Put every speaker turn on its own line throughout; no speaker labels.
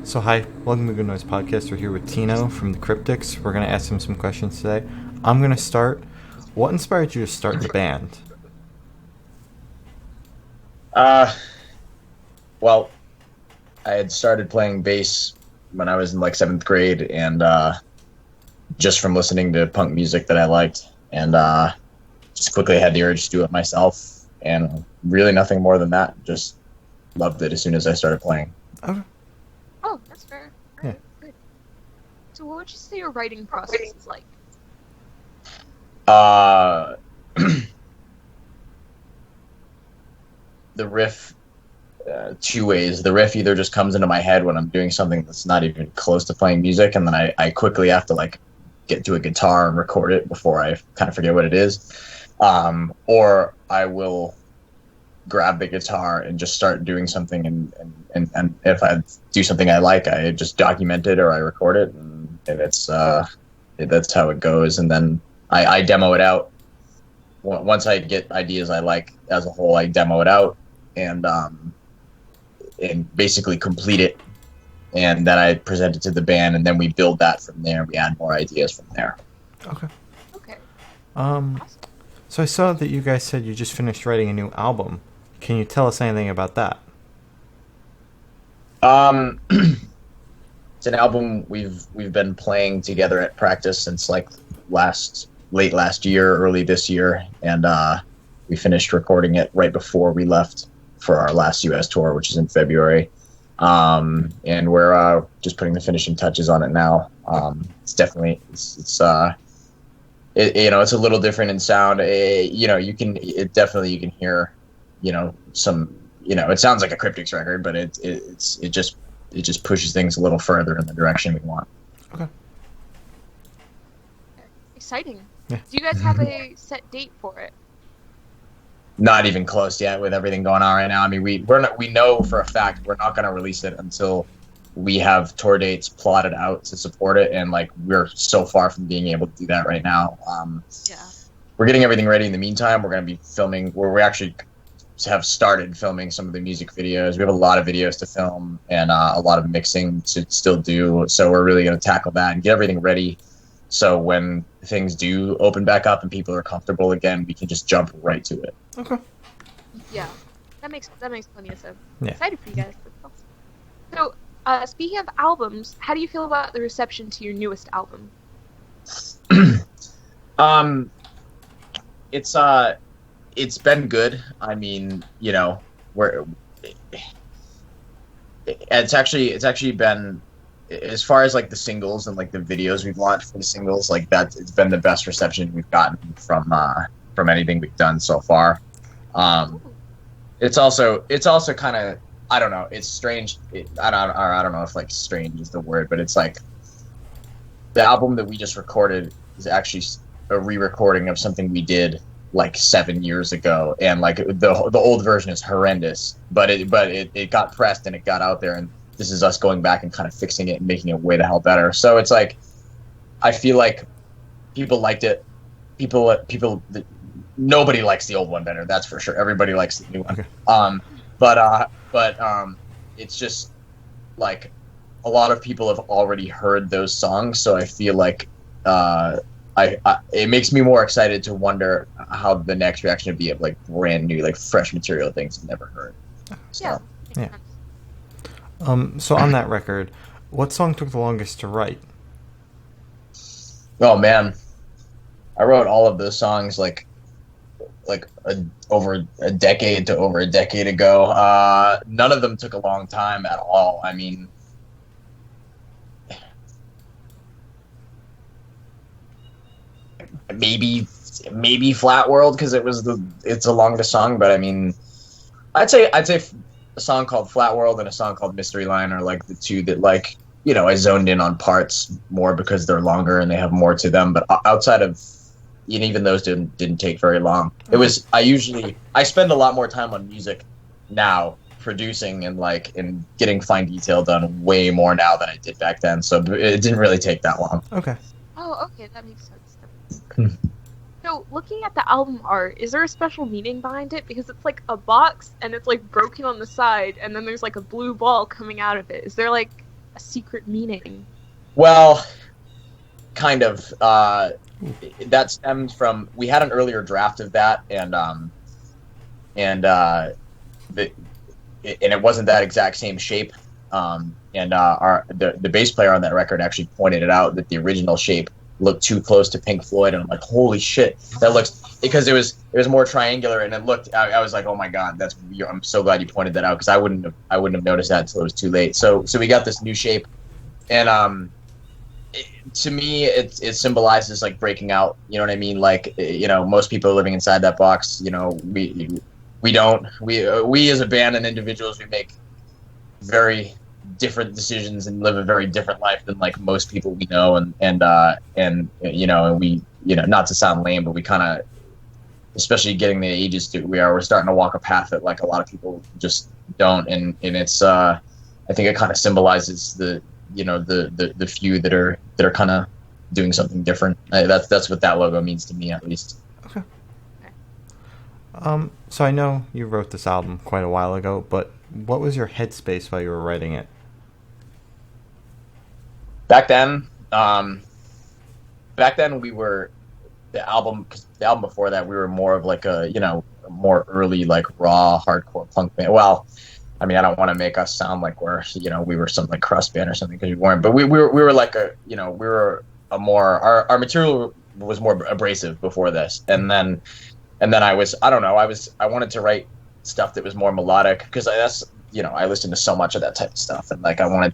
So hi, welcome to Good Noise Podcast. We're here with Tino from the Cryptics. We're going to ask him some questions today. I'm going to start. What inspired you to start the band?
Uh, well, I had started playing bass when I was in like seventh grade, and just from listening to punk music that I liked, and just quickly had the urge to do it myself, and really nothing more than that. Just loved it as soon as I started playing.
Okay.
Oh, that's fair. All
Yeah.
right, good. So what would you say your writing process is like?
Uh, the riff, two ways. The riff either just comes into my head when I'm doing something that's not even close to playing music, and then I quickly have to like get to a guitar and record it before I kind of forget what it is. Or I will grab the guitar and just start doing something, and if I do something I like, I just document it or I record it, and it's that's how it goes. And then I demo it out. Once I get ideas I like as a whole, I demo it out and basically complete it, and then I present it to the band, and then we build that from there. We add more ideas from there.
Okay.
Okay.
Um,
Awesome.
so I saw that you guys said you just finished writing a new album. Can you tell us anything about that?
It's an album we've been playing together at practice since like late last year, early this year, and we finished recording it right before we left for our last U.S. tour, which is in February. And we're just putting the finishing touches on it now. It's definitely it's a little different in sound. You can hear, some, it sounds like a Cryptics record, but it just pushes things a little further in the direction we want.
Okay.
Exciting.
Yeah.
Do you guys have a set date for it?
Not even close yet with everything going on right now. I mean, we know for a fact we're not going to release it until we have tour dates plotted out to support it, and like we're so far from being able to do that right now.
Yeah.
We're getting everything ready in the meantime. We're going to be filming, where we actually have started filming some of the music videos. We have a lot of videos to film and a lot of mixing to still do. So we're really going to tackle that and get everything ready. So when things do open back up and people are comfortable again, we can just jump right to it.
Okay.
Yeah. That makes plenty of sense.
Yeah.
Excited for you guys. That's awesome. So, speaking of albums, how do you feel about the reception to your newest album?
It's been good. I mean, it's actually been, as far as like the singles and like the videos we've launched for the singles, like that, it's been the best reception we've gotten from anything we've done so far. It's also kind of, I don't know, it's strange. I don't know if like strange is the word, but it's like the album that we just recorded is actually a re-recording of something we did like 7 years ago, and like the old version is horrendous, but it got pressed and it got out there, and this is us going back and kind of fixing it and making it way the hell better. So it's like, I feel like people liked it. Nobody likes the old one better, that's for sure. Everybody likes the new one.
Okay.
But it's just like a lot of people have already heard those songs, so I feel like it makes me more excited to wonder how the next reaction would be of like brand new, like fresh material, things I've never heard. So.
Yeah.
Yeah.
Makes sense.
So on that record, what song took the longest to write?
Oh man, I wrote all of those songs over a decade to over a decade ago. None of them took a long time at all. I mean, maybe Flat World, because it's the longest song, but I mean, I'd say a song called Flat World and a song called Mystery Line are like the two that, like, I zoned in on parts more because they're longer and they have more to them. But outside of, and even those didn't take very long. It was, I spend a lot more time on music now, producing and getting fine detail done way more now than I did back then. So it didn't really take that long.
Okay.
Oh, okay, that makes sense. So, looking at the album art, is there a special meaning behind it? Because it's like a box, and it's like broken on the side, and then there's like a blue ball coming out of it. Is there like a secret meaning?
Well, kind of. That stemmed from, we had an earlier draft of that, and it wasn't that exact same shape. The bass player on that record actually pointed it out that the original shape looked too close to Pink Floyd, and I'm like, holy shit, that looks, because it was more triangular, and it looked, I was like, oh my god, I'm so glad you pointed that out, because I wouldn't have noticed that until it was too late. So we got this new shape, and to me, it symbolizes like breaking out. You know what I mean? Like, most people are living inside that box. We don't. We as a band and individuals, we make very different decisions and live a very different life than like most people we know. And we, not to sound lame, but we kind of, especially getting the ages that we're starting to walk a path that like a lot of people just don't. And it's I think it kind of symbolizes the few that are kind of doing something different. That's what that logo means to me, at least.
Okay. So I know you wrote this album quite a while ago, but what was your headspace while you were writing it?
Back then we were, the album before that, we were more of like a, more early, like raw hardcore punk band. Well, I mean, I don't want to make us sound like we were some like crust band or something, because we weren't. But we were like we were a more, our material was more abrasive before this, and then I wanted to write stuff that was more melodic, because I listened to so much of that type of stuff, and like I wanted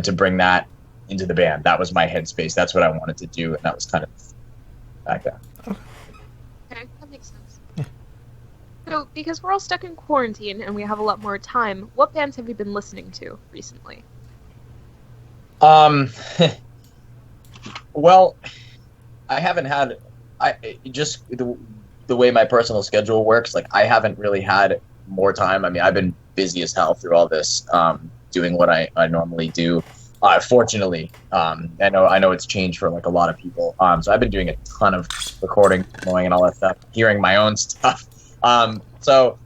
to bring that into the band. That was my headspace. That's what I wanted to do, and that was kind of back then.
Okay, that makes sense. Yeah. So, because we're all stuck in quarantine and we have a lot more time, what bands have you been listening to recently?
Well, I haven't had, just the way my personal schedule works, like I haven't really had more time. I mean, I've been busy as hell through all this, doing what I normally do. Fortunately, I know it's changed for like a lot of people. So I've been doing a ton of recording, mowing, and all that stuff, hearing my own stuff. So,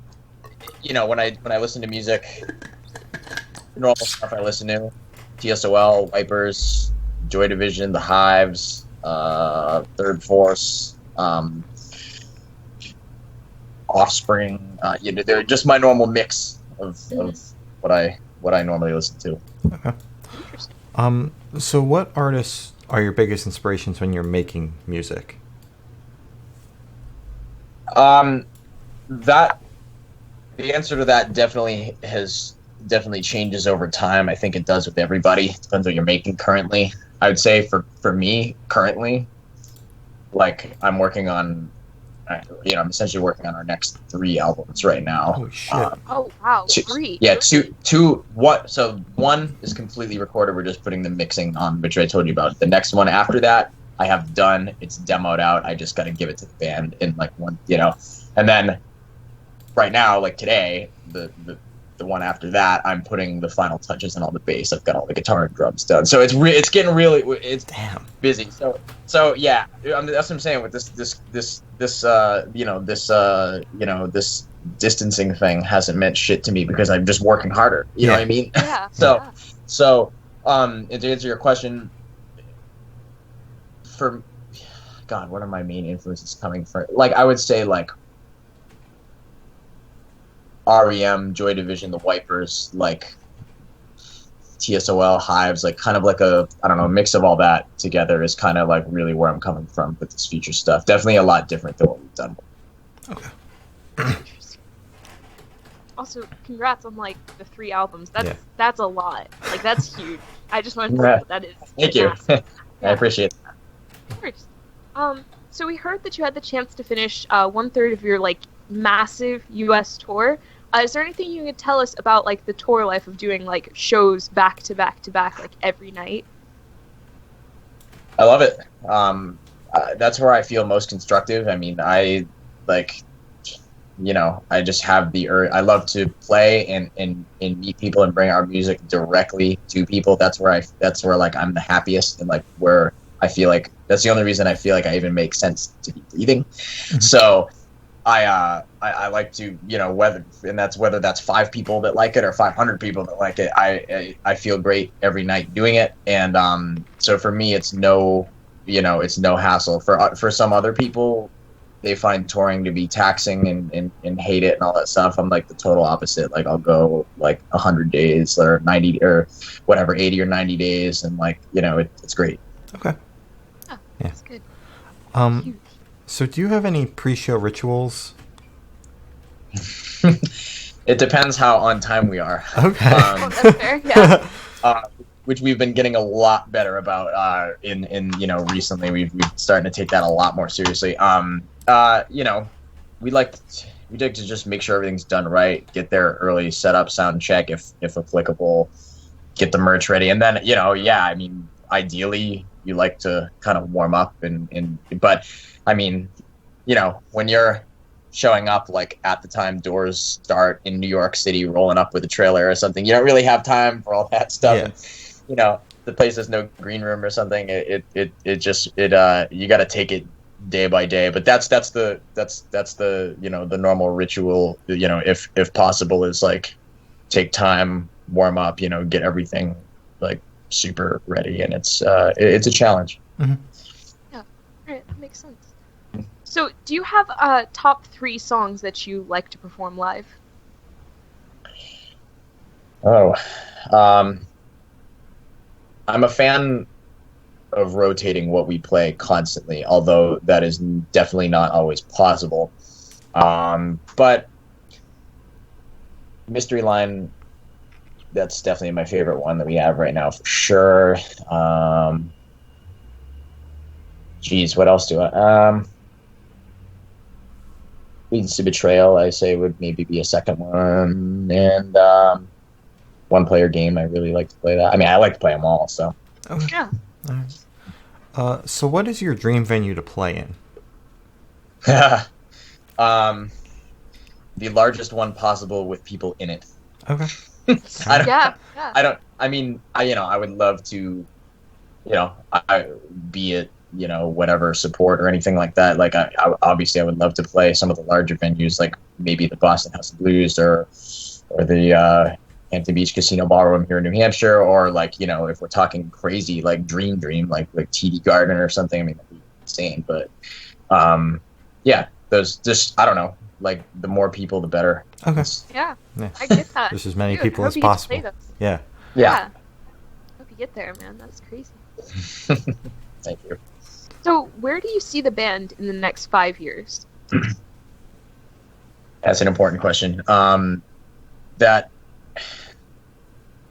when I listen to music, the normal stuff I listen to, TSOL, Wipers, Joy Division, The Hives, Third Force, Offspring. They're just my normal mix of what I normally listen to.
Okay. So what artists are your biggest inspirations when you're making music?
The answer to that definitely changes over time. I think it does with everybody. It depends what you're making currently. I would say for me currently, like I'm working on, I'm essentially working on our next 3 albums right now.
Oh shit!
Oh wow, 3.
Yeah, two. What? So one is completely recorded. We're just putting the mixing on, which I told you about. The next one after that, I have done. It's demoed out. I just got to give it to the band in like one, and then right now, like today, the one after that, I'm putting the final touches on all the bass. I've got all the guitar and drums done. So it's getting really,
damn
busy. So yeah, that's what I'm saying with this distancing thing hasn't meant shit to me, because I'm just working harder. You know what I mean?
Yeah.
So to answer your question, for God, what are my main influences coming from? Like I would say like REM, Joy Division, The Wipers, like TSOL, Hives, like kind of like a mix of all that together is kind of like really where I'm coming from with this future stuff. Definitely a lot different than what we've done.
Okay.
Interesting. Also, congrats on like the 3 albums. That's a lot. Like that's huge. I just wanted to say that is.
Thank you. I appreciate that.
Of course. So we heard that you had the chance to finish 1/3 of your like massive U.S. tour. Is there anything you can tell us about like the tour life of doing like shows back to back to back, like every night?
I love it. That's where I feel most constructive. I mean, I just have I love to play and meet people and bring our music directly to people. That's where like I'm the happiest, and like where I feel like that's the only reason I feel like I even make sense to be breathing. So I like to, whether that's 5 people that like it or 500 people that like it. I feel great every night doing it, and so for me, it's no hassle. For some other people, they find touring to be taxing and hate it and all that stuff. I'm like the total opposite. Like I'll go like 100 days or 90 or whatever, 80 or 90 days, and like it's great.
Okay.
Oh, that's good.
Huge. So do you have any pre-show rituals?
It depends how on time we are.
Okay.
That's fair. Yeah.
Which we've been getting a lot better about in recently. We've starting to take that a lot more seriously. We like to just make sure everything's done right, get there early, set up, sound check if applicable, get the merch ready, and then I mean, ideally you like to kind of warm up but I mean, when you're showing up like at the time doors start in New York City, rolling up with a trailer or something, you don't really have time for all that stuff.
Yeah.
And, the place has no green room or something. You got to take it day by day. But that's the the normal ritual. If possible, is like take time, warm up, get everything like super ready, and it's a challenge.
Mm-hmm.
Yeah, all right, that makes sense. So, do you have top 3 songs that you like to perform live?
Oh, I'm a fan of rotating what we play constantly, although that is definitely not always possible. But Mystery Line, that's definitely my favorite one that we have right now for sure. What else do I? Leads to Betrayal, I say, would maybe be a second one, and One Player Game. I really like to play that. I mean, I like to play them all. So.
Okay.
Yeah.
All right. So, what is your dream venue to play in?
The largest one possible with people in it.
Okay.
I would love to, be it, whatever support or anything like that. Like I obviously I would love to play some of the larger venues, like maybe the Boston House of Blues or the Hampton Beach Casino Ballroom here in New Hampshire, or like, if we're talking crazy, like dream, like TD Garden or something. I mean, that'd be insane. But those just, I don't know, like the more people, the better.
Okay.
Yeah.
Yeah.
I get that.
Just as many
Dude,
people
I
as
hope you get to
possible.
play those.
Yeah.
Yeah.
Hope you get there, man. That's crazy.
Thank you.
So, where do you see the band in the next 5 years?
That's an important question. That,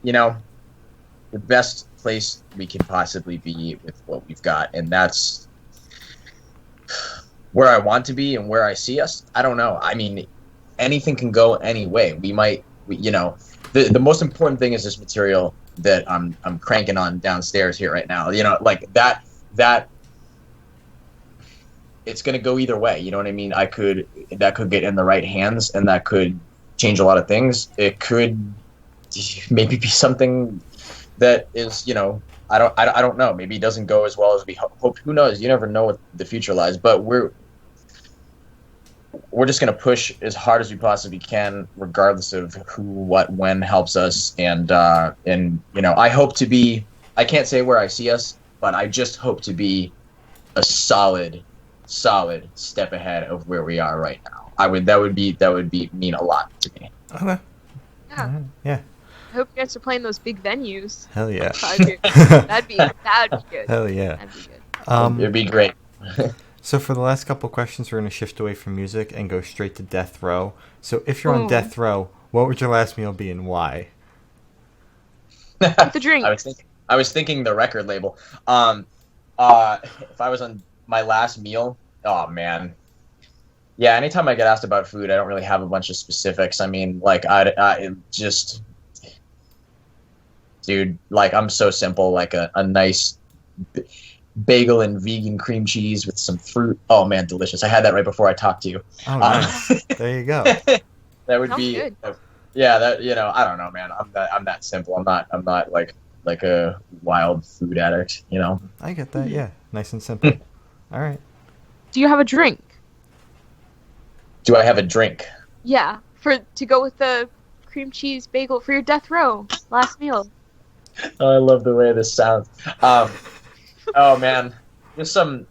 the best place we can possibly be with what we've got, and that's where I want to be and where I see us. I don't know. I mean, anything can go any way. The most important thing is this material that I'm cranking on downstairs here right now. Like that it's going to go either way. You know what I mean? That could get in the right hands, and that could change a lot of things. It could maybe be something that is, I don't know. Maybe it doesn't go as well as we hope. Who knows? You never know what the future lies. But we're just going to push as hard as we possibly can, regardless of who, what, when helps us. And I hope to be. I can't say where I see us, but I just hope to be a solid step ahead of where we are right now. That would mean a lot to me.
Okay.
Yeah.
Yeah.
I hope you guys are playing those big venues.
Hell yeah.
That'd be good.
Hell yeah.
That'd be good.
It'd be great.
So for the last couple questions, we're going to shift away from music and go straight to death row. So if you're on death row, what would your last meal be and why?
With the drink.
I was thinking the record label. If I was on my last meal, oh man. Yeah, anytime I get asked about food, I don't really have a bunch of specifics. I mean, like I just, dude, like I'm so simple, like a nice bagel and vegan cream cheese with some fruit. Oh man, delicious. I had that right before I talked to you.
Oh, nice. There you go.
That would
Sounds
be
good.
Yeah, that, I don't know, man. I'm that simple. I'm not like a wild food addict,
I get that. Yeah. Nice and simple. All right.
Do you have a drink?
Do I have a drink?
Yeah, to go with the cream cheese bagel for your death row last meal.
Oh, I love the way this sounds. Oh man, just some,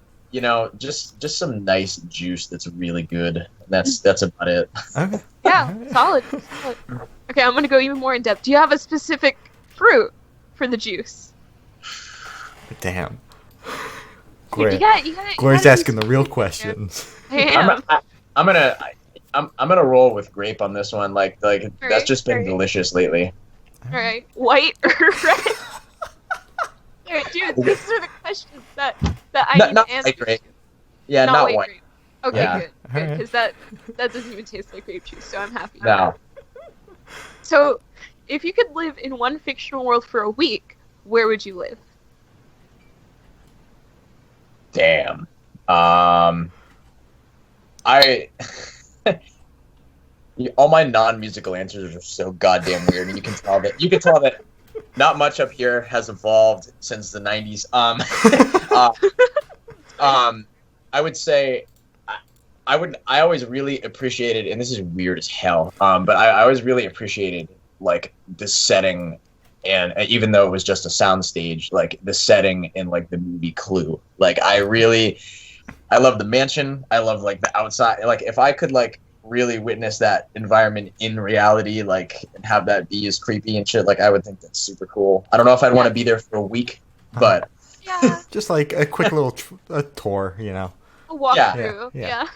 just some nice juice that's really good. That's about it.
Okay.
Yeah, solid. Okay, I'm gonna go even more in depth. Do you have a specific fruit for the juice?
Damn.
You gotta
Gloria's
be
asking the real
specific.
questions.
I am.
I'm gonna roll with grape on this one. Like that's
Alright,
just been
alright.
delicious lately.
Alright, white or red? Alright, dude, these are the questions that I need
Not
to answer.
white grape. Yeah, not white.
Grape. Okay,
Yeah.
good,
Alright.
because that doesn't even taste like grape juice, so I'm happy.
No.
So, if you could live in one fictional world for a week, where would you live?
Damn. All my non-musical answers are so goddamn weird, and you can tell that not much up here has evolved since the 90s. I would say I always really appreciated, and this is weird as hell, but I always really appreciated like the setting, and even though it was just a soundstage, like the setting in like the movie Clue. Like I love the mansion. I love like the outside. Like if I could like really witness that environment in reality, like and have that be as creepy and shit, like I would think that's super cool. I don't know if I'd want to be there for a week, but
Yeah,
Just like a quick little a tour,
a walkthrough.
Yeah.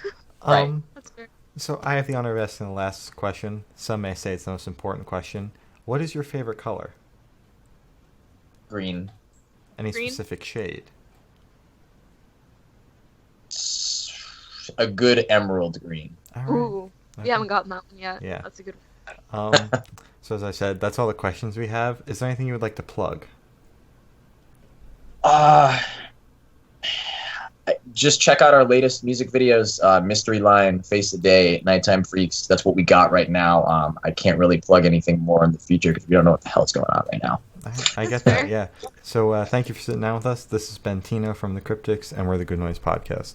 Right.
That's fair.
So I have the honor of asking the last question. Some may say it's the most important question. What is your favorite color?
green.
Any
Green?
specific shade?
A good emerald green.
All right.
Ooh, we
Okay.
haven't gotten that one yet.
Yeah.
That's a good
Um, so as I said, that's all the questions we have. Is there anything you would like to plug?
Just check out our latest music videos, Mystery Line, Face the Day, Nighttime Freaks. That's what we got right now. I can't really plug anything more in the future because we don't know what the hell's going on right now.
I get
fair.
that, yeah. So thank you for sitting down with us. This has been Tino from the Cryptics, and we're the Good Noise Podcast.